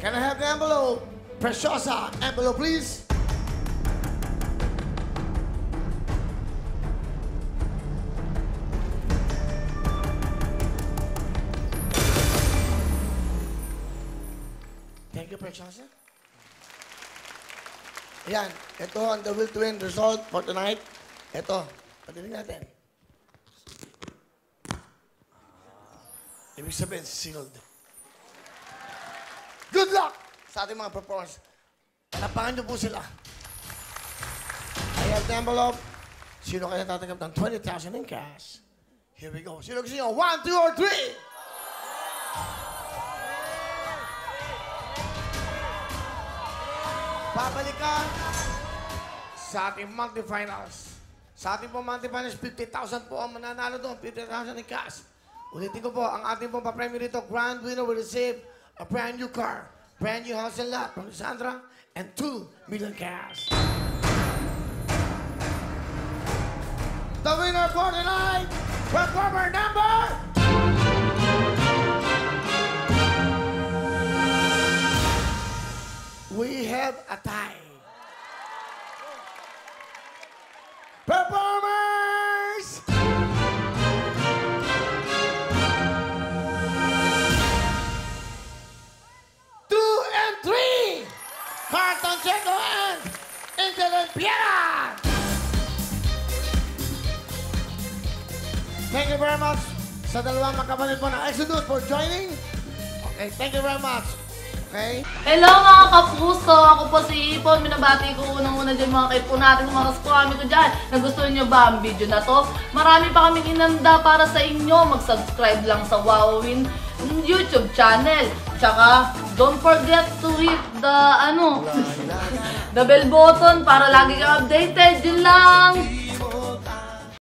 Can I have the envelope? Preciosa, envelope please. Thank you, Preciosa. Ayan, ito ang the will to win result for tonight. Ito, patinig natin. Ibig sabihin, sealed. Good luck sa ating mga performers. Panapangan niyo po sila. I have the envelope. Sino kaya tatanggap ng 20,000 in cash? Here we go. Sino gusto niyo? 1, 2, or 3? Babalikan sa ating monthly finals. Sa ating pong monthly finals, 50,000 po ang mananalo doon. 50,000 in cash. Ulitin ko po, ang ating pong papremyo dito, grand winner will receive a brand new car, brand new house and lot from Sandra, and 2 million cash. The winner for tonight, performer number... We have a tie. Performers! 2 and 3! Carton Checo and Intelent Piera! Thank you very much sa dalawang magkapatid po ng Exodus for joining. Okay, thank you very much. Okay. Hello mga kapuso! Ako po si Ipon. Minabati ko unang-una dyan mga kaipo natin, mga kaskwami ko dyan. Nagustuhan nyo ba ang video na to? Marami pa kaming inanda para sa inyo. Mag-subscribe lang sa Wowin YouTube channel. Tsaka, don't forget to hit the, the bell button para lagi kang updated. Yun lang!